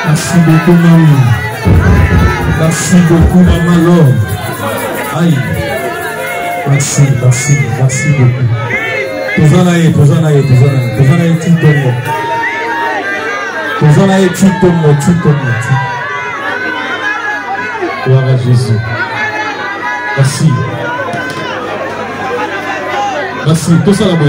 Merci beaucoup, maman. Merci beaucoup, maman Love. Aïe. Merci beaucoup. Tozanaye, Titomo. Gloire à Jésus. Merci, tout ça la boue.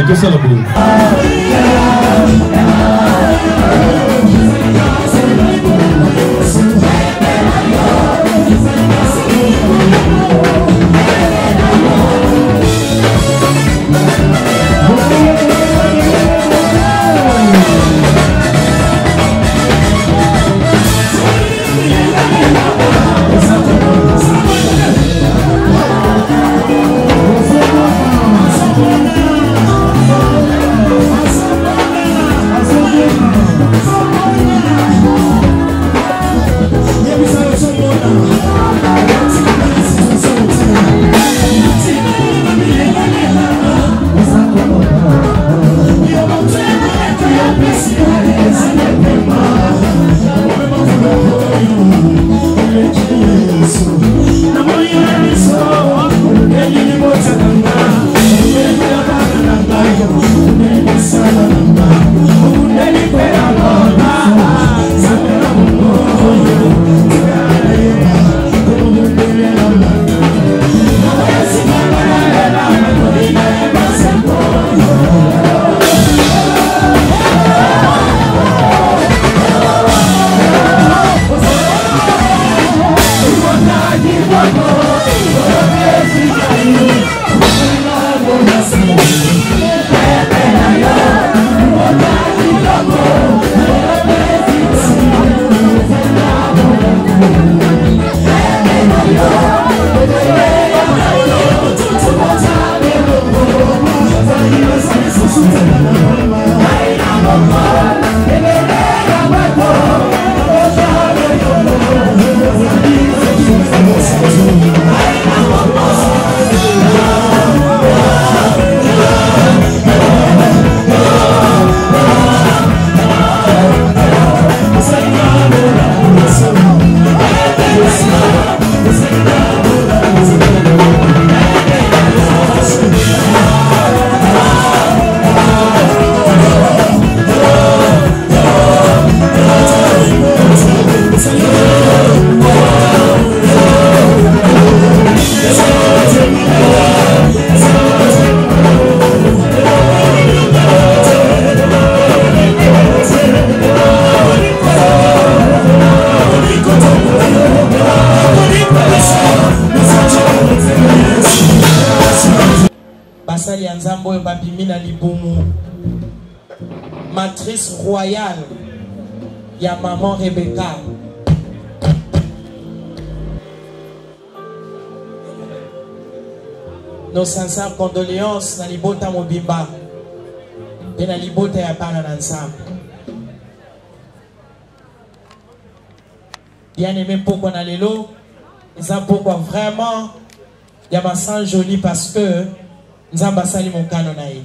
Matrice royale, ya maman Rebecca. Nos sincères condoléances na libota mobimba et na libota ya pana ensemble. Bien aimé pourquoi na lelo, ils ont pourquoi vraiment ya ma joli parce que nous avons basali mon canonaï.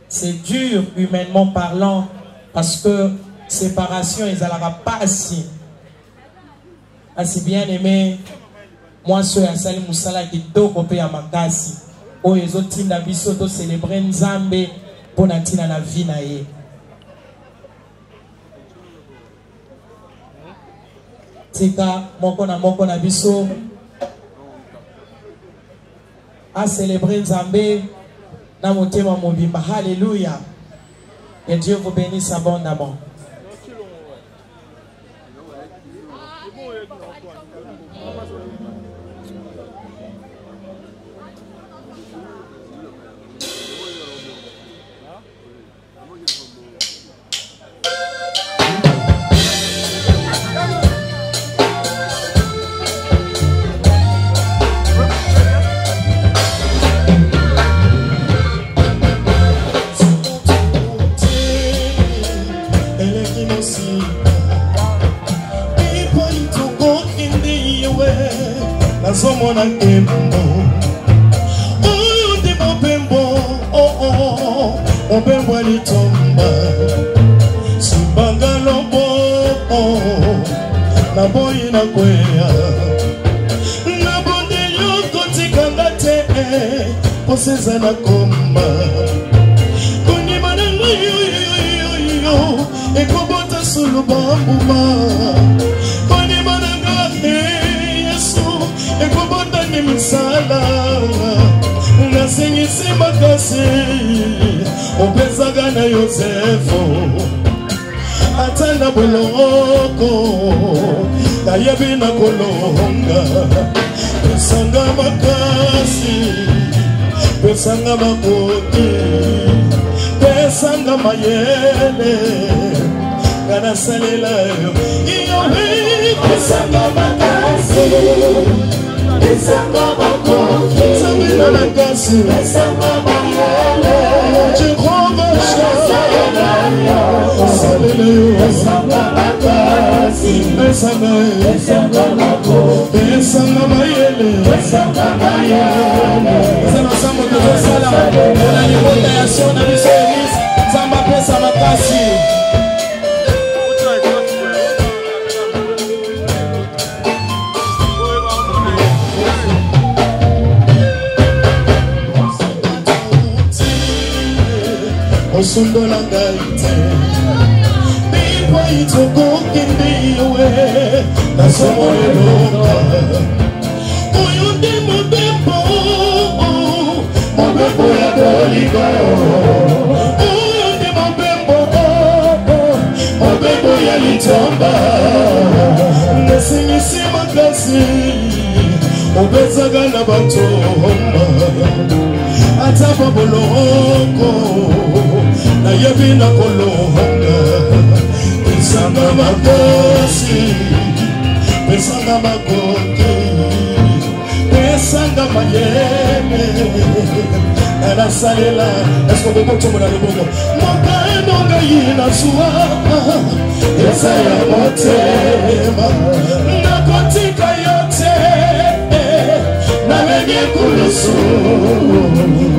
C'est dur humainement parlant parce que séparation ils n'allaient pas assez bien aimé. Moi je suis Sali Moussala qui est copé à Makasi où les autres teams d'abisso to célébrer Nzambe pour natina na vie na ye. Tika moko na biso à célébrer Nzambe. Alléluia. Et Dieu vous bénisse abondamment. Mona tembo, oh, tembo, oh, oh, oh, oh, komba Simbanga lobo Na boyi na kwea Na bonde yoko tikangate Poseza na komba Kuni manangu yo Ekobota sulu bambuma Kuni mananga Yesu Ekobota ni misala Nasingisi makasi Opezaga na Yosefu Atana boloko Na yebi na kolonga Pesanga makasi Pesanga makoti Pesanga mayele Gana salela yo Pesanga makasi Pesanga makoti Samina na kasi Pesanga mayele Jehova salela yo Salela yo Pesanga makasi Pesanga makoti Pesanga mayele Pesanga mayele Pesanga makoti Pesanga mayele Zamba pesa makasi Osundona gaite Bipo itoko kindiwe Nasomo eloka Oyundi mobembo Mobembo ya doligayo Oyundi mobembo Mobembo ya litomba Nesingisi makasi Obezaga na batomba Atapa boloko Na yebi na kolonga Pesanga makasi Pesanga makoti Pesanga mayele Nana salela Esko bobo chomo na lubogo Moka enonga yina suwa Yesa ya motema Nakotika yote Na wenye kulusu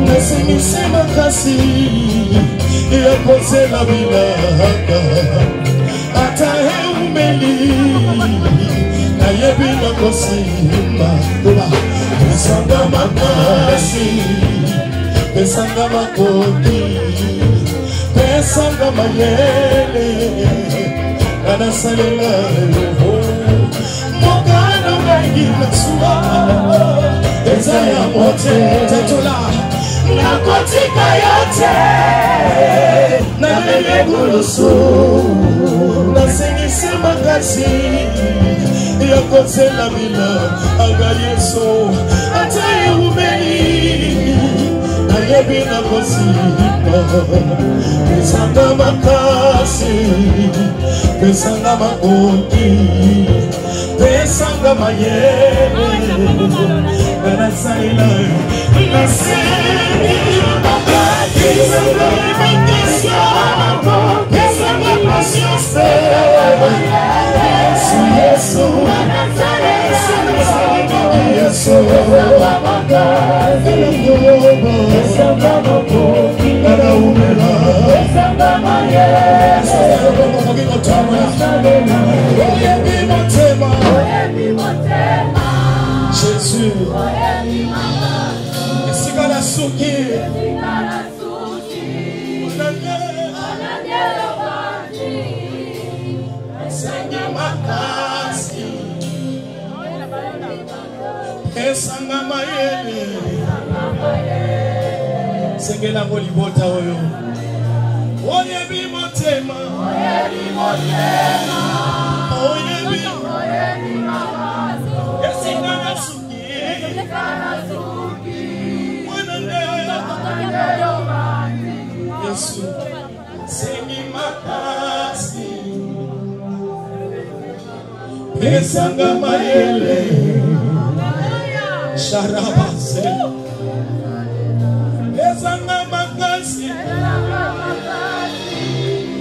Nesingisi makasi Yepose la bilaka Atahe umeli Na yebi na kosimba Pesanga makasi Pesanga makoti Pesanga mayele Nana salela yo Mokano wengi na suwa Eza ya mote Tetula Nakotika yote Na mene kulusu Nasingisi makasi Yakote la bila Aga Yesu Ataye umeni Na yebi na kosimba Pesanga makasi Pesanga makoti Pesanga mayele Gana saila Jésus Sikarasuki Sengi makasi Pesanga mayele Sengela ngolibota oyo Oye bimotema Oye Yesu Sengi makasi Pesanga mayele Sharabase Pesanga makasi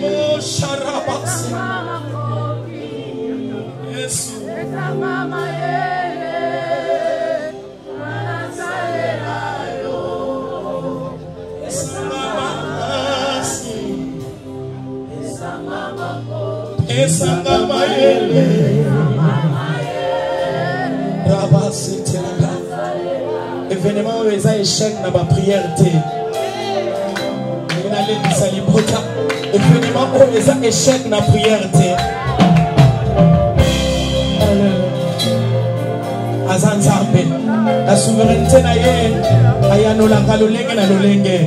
Oh Sharabase Yesu Pesanga mayele Pesanga makasi Pesanga mayele événement où ils ont échec dans ma prière. Événement où ils ont échec dans la prière. Azanzambe la souveraineté na ye ayanola lolenge na lolenge.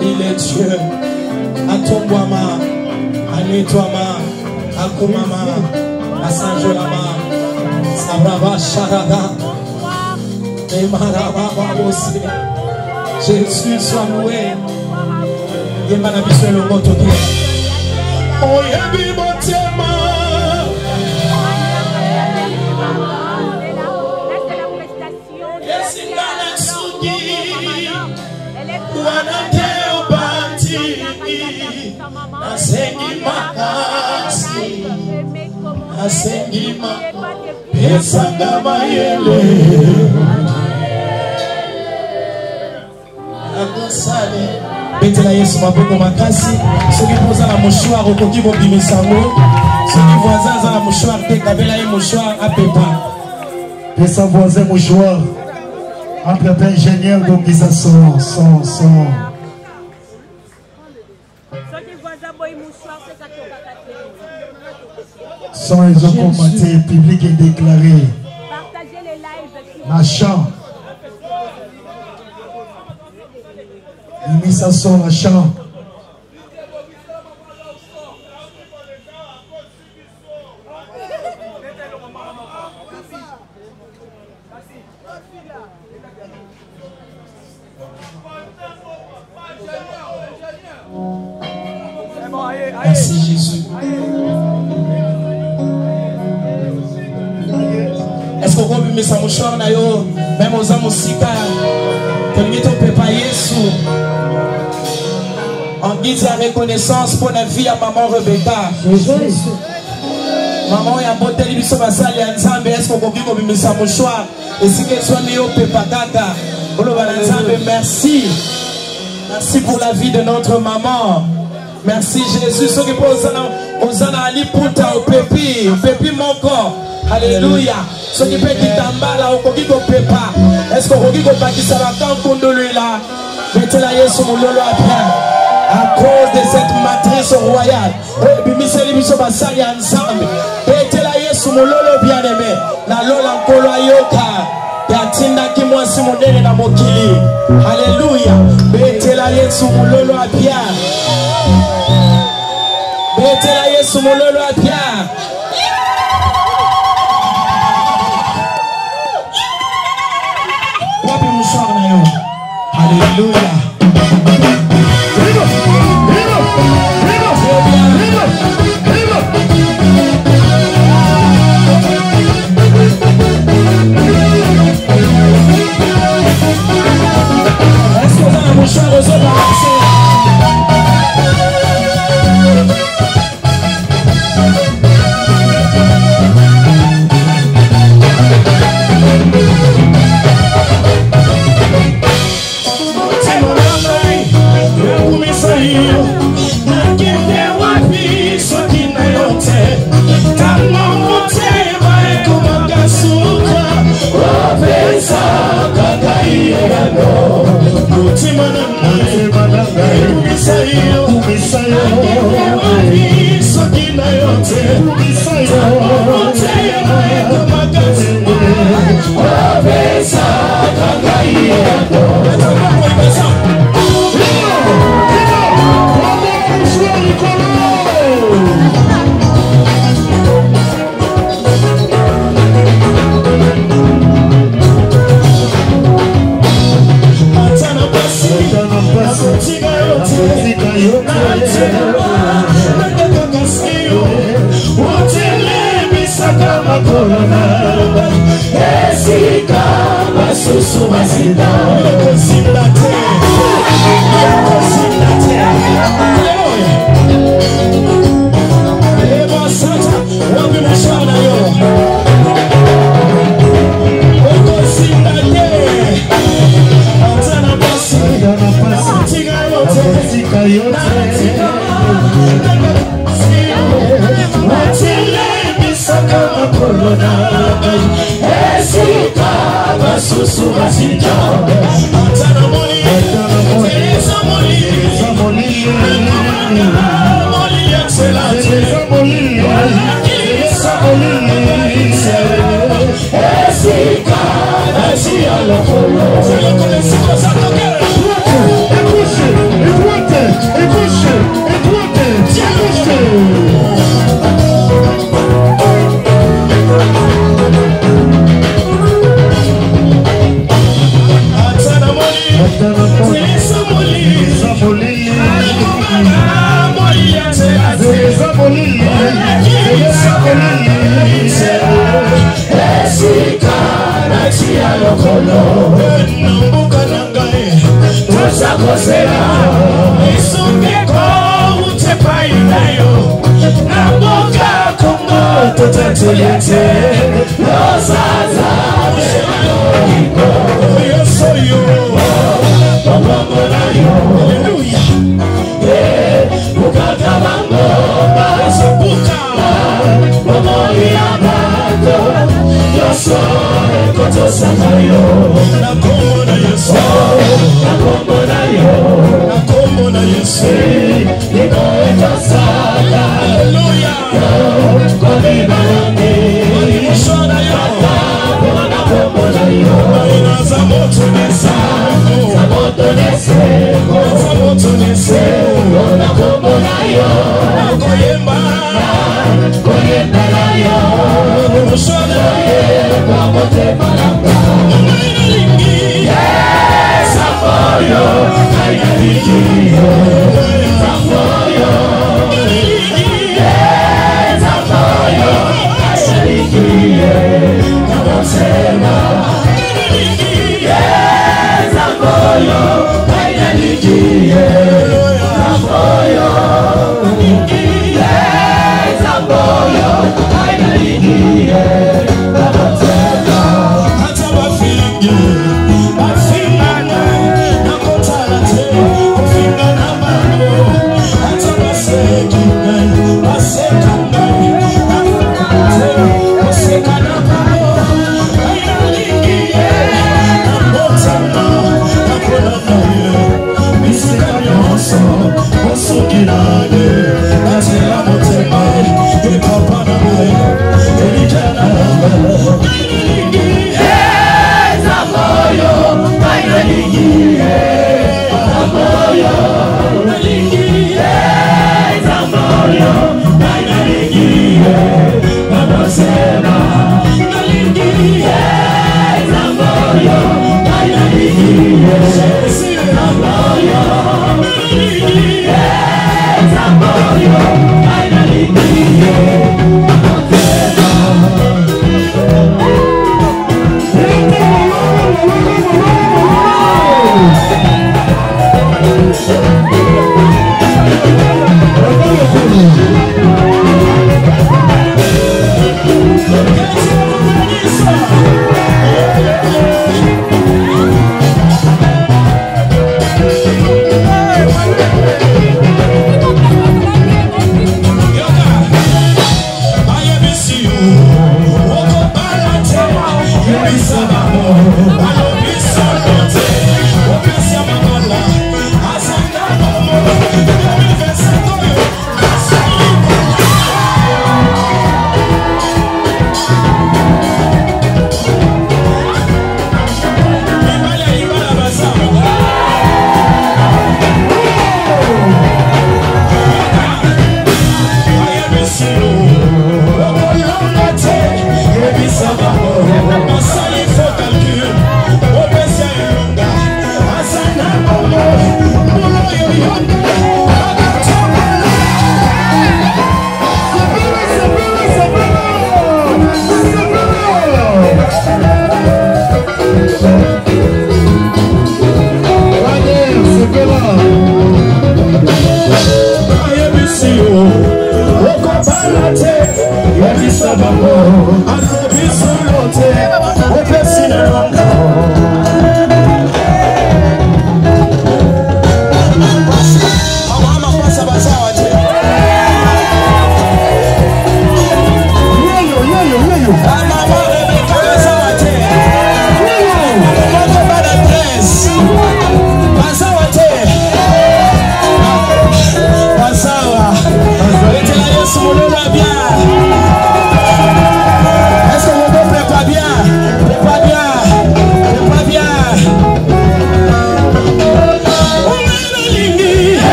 Il est Dieu. Atombwama, Anetwama, Akumama, Asanjolama, Sabraba Sharada, Emaraba aussi. Jésus soit loué. Yemana biswe le moto qui est. Oyebi botiema. Yesingana sugi. Wanate obati. Asengi makasi. Asengi makasi. Pesanga mayele. Betela Yesu maboko makasi. Ceux qui posent la mouchoir au coquille vont bimer sango. Ceux qui voisins ont la mouchoir te kabela et mouchoir à pépa. Et sa voisin mouchoir. Après ingénieur donc ils sont. Sans ils ont commenté, public et déclaré. Partagez les lives. Machin. Il met sa son la chambre. Merci Jésus. Est-ce qu'on peut mettre sa mouchoir na yo même aux hommes aussi car que tu peux pas Yesu. En guise de reconnaissance pour la vie à maman Rebecca. Maman ya bote libiso basali ya nzambe est-ce qu'on peut mettre sa mouchoir et si que soit néo pepa kaka. Merci. Merci pour la vie de notre maman. Merci Jésus. Ceux qui posent aux Ali Puta, au pépi mon corps. Alléluia. Ceux qui peuvent t'emballa au coquille au pépa. Est-ce qu'on coquille au paquis ça va quand on de lui là? Mettez la yesu mon lolo après. À cause de cette matrice royale. Bimiseli biso basali ensemble. Mettez la yesu mon lolo bien aimé. La lola nkolo ayoka. Yatinda ki mwasi monene na mokili. Alléluia. Mettez la yesu mon lolo à bien. Mettez la yesu mon lolo à bien. Wapi mouchoir na yo. Alléluia. Est-ce que vous avez un mouchoir aux autres à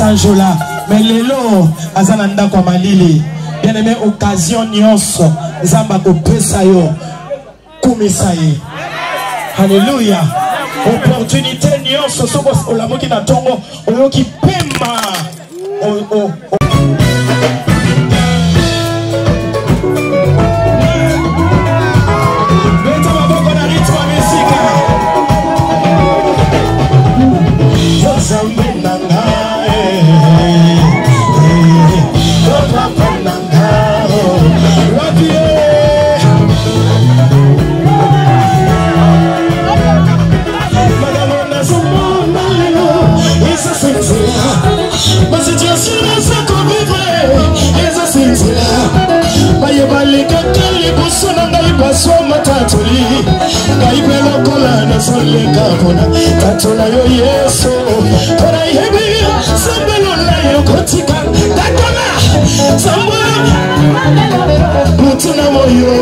Sanjola mais lelo azana ndako malili Bien-aimé, occasion nyonso nzamba kopesa yo kumisa ye. Alléluia. Opportunité nyonso soko olamoki na tongo oyoki pema. Tatuna yo yeso kora ihebi sambelo la yo kotika tatuna sambelo mutuna moyo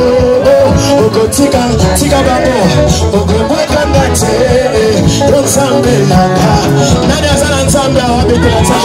kotika tika babo ogwe kangate ronsambela nani azana nsamba wabekela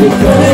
Yes.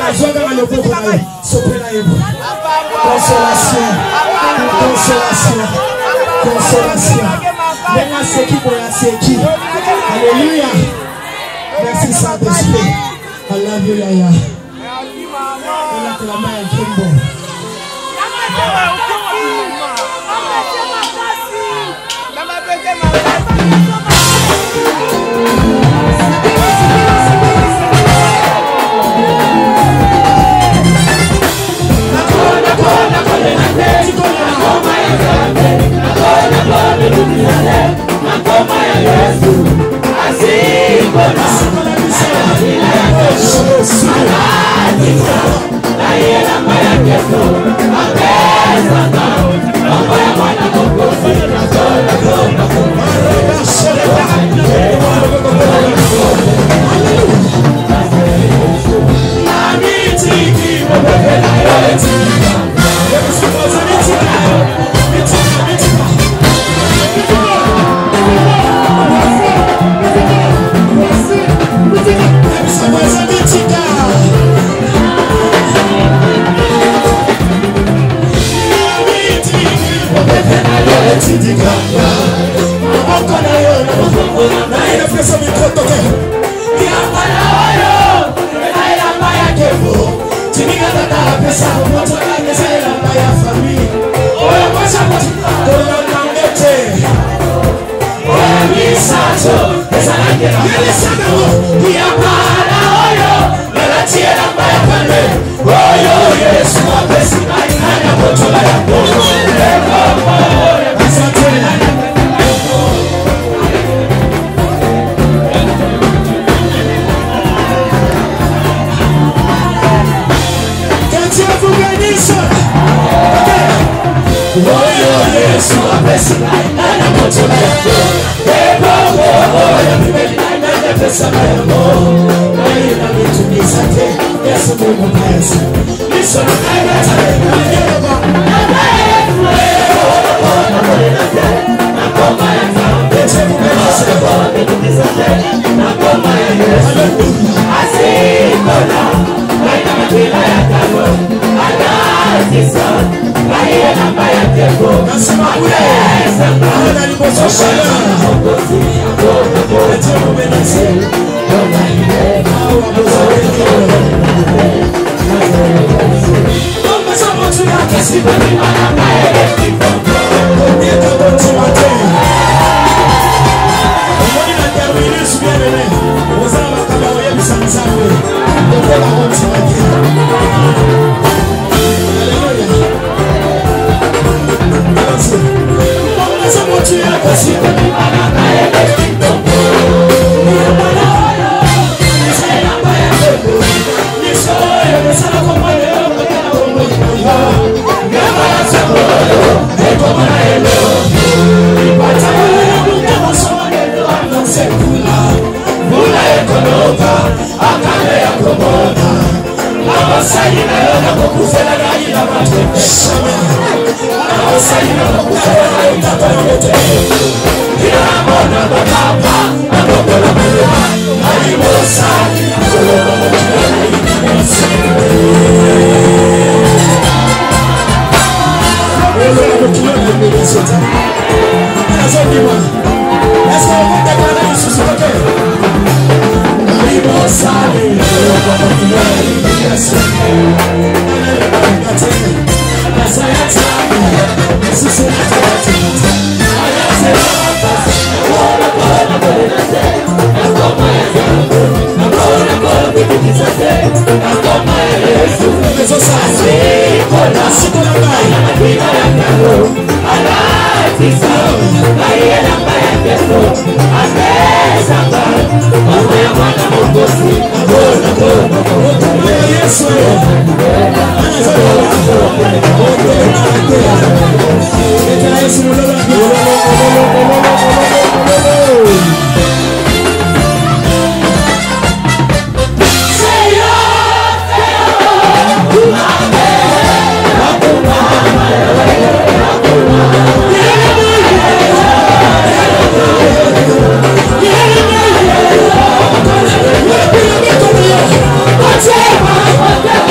Consolation. Alléluia. Merci Saint-Esprit. I love you, Yaya. Whatever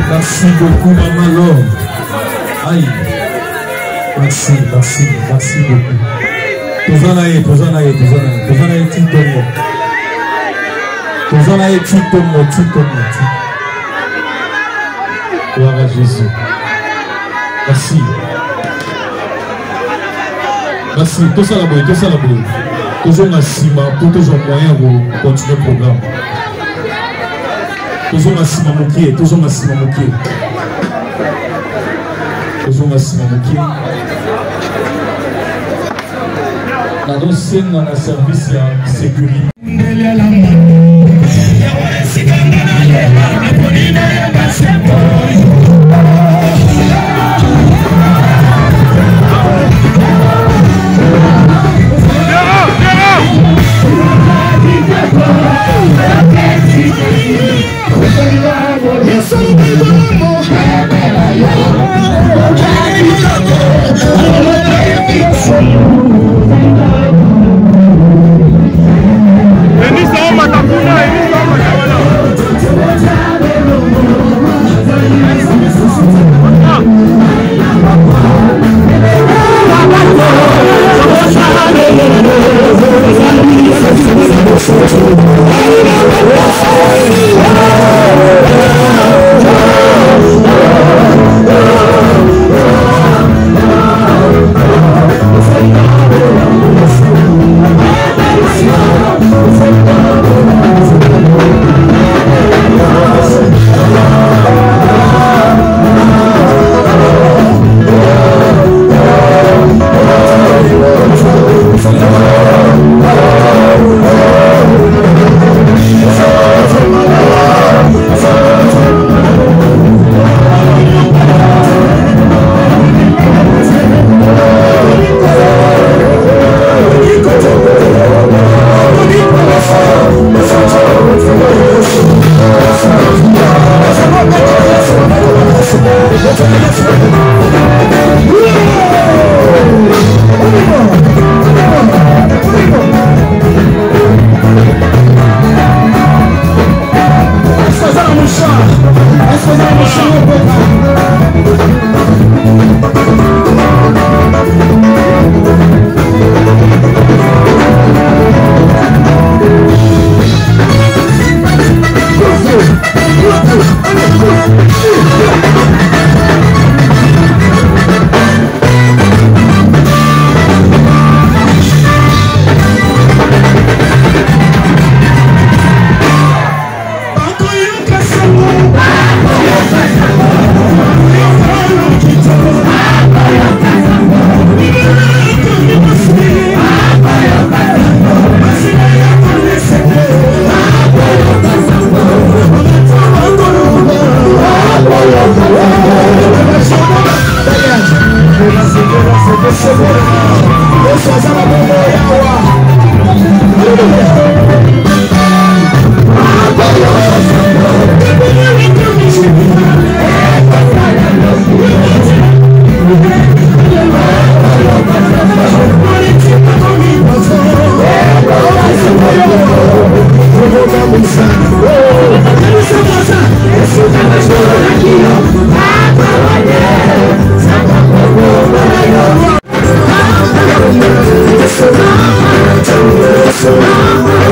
Merci beaucoup, Maman Love. Aïe. Merci, merci, merci beaucoup. Tozanae Titomo. Tozanae Titomo. Gloire à Jésus. Merci. Merci. Tout ça la boue. Toujours Massima, pour toujours moyen pour continuer le programme. Toujours Massima Moukier. Toujours Massima Moukier. La dossier dans le service de sécurité. So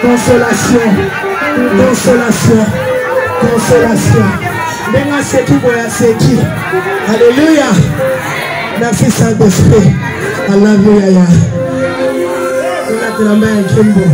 Consolation, consolation, consolation. Maintenant c'est qui pour la c'est qui. Alléluia. Merci Saint-Esprit. I love you, Yaya. On a la main Kimbo.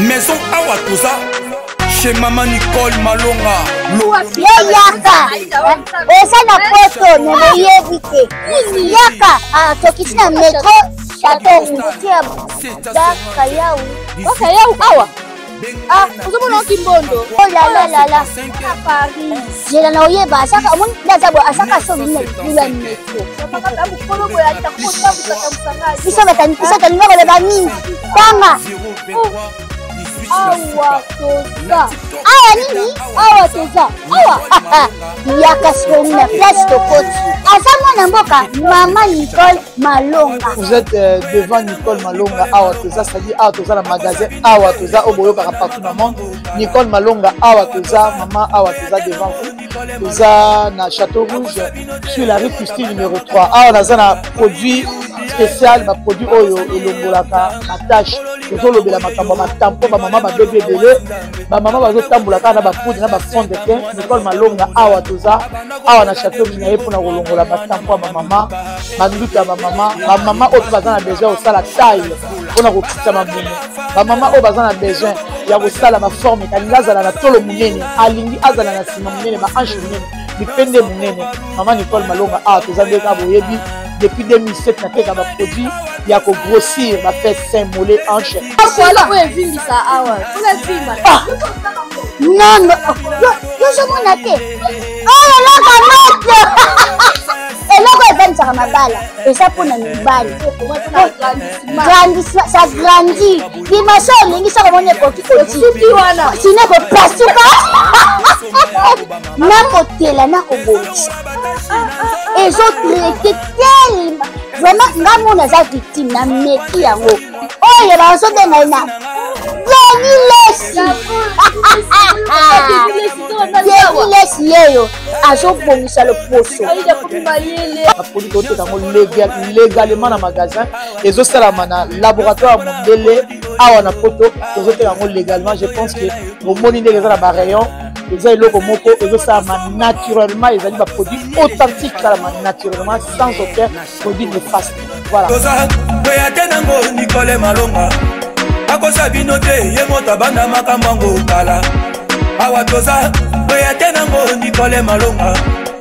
Maison Awatusa chez Maman Nicole Malonga. Yaka esa na poto ne yebite yaka tokisi na metro Château Daka yau awa uzomona kimbondo oh la Paris jela na oyeba asaka omoni ndazabo asaka so bine ya metro bisa batalinga baleba nini tanga awa toza awa nini awa toza awa yaka sikomi na place tokoti asa mwana mboka Maman Nicole Malonga. Vous êtes devant Nicole Malonga awa toza, c'est-à-dire awa toza na magasin awa toza oboyoka partout dans le monde. Nicole Malonga awa toza, maman awa toza devant vous. Toza na Château Rouge sur la rue Custine numéro 3. Awa naza na produit spécial, ba produit oyo elongolaka na tâche. Tozolobela makambo ba tampon ba maman ba bébé belé, ba maman bazo tambola kana ba poudre na ba fond de teint. Nicole Malonga awa toza awa na Château Rouge na yepona kolongola ba tampon ba maman, ba nduta ba maman oyo bazana besoin osala taille pona kokisa mabune. Ba maman oyo bazana besoin ya kosala ba forme kalinga azala na tolo munene, alingi azala na sima munene, ba hanche munene, bipende munene. Maman Nicole Malonga awa toza ndeka boyebi depuis 2007 nateka ba produit ya ko grossir ba fait sein mollet hanche. Non yo somona te oh la kamate eloko evanisaka mabala eza mpona mibali ça grandit dimension olingisa komona ekoki kosuki wana sina kopasuka nakotela nakobongisa ezotraite telema vraiment nga mona eza victime na meki yango oyo bazobengai na Lesi yeyo azobongisa loposo produit oteka ngo légalement na magasin ezosalama na laboratoire mondele awa na poto tozoteka ngo légalement. Je pense que bomoni ndenge eza na barayon eza eloko moko ezosalama naturellement, ezali ba produit authentique salama naturellement sans aucun produit néfaste. Voilà. Nicole Malonga akosa bino te ye moto abanda makambo ngokala awa toza boya te nango Nicole Malonga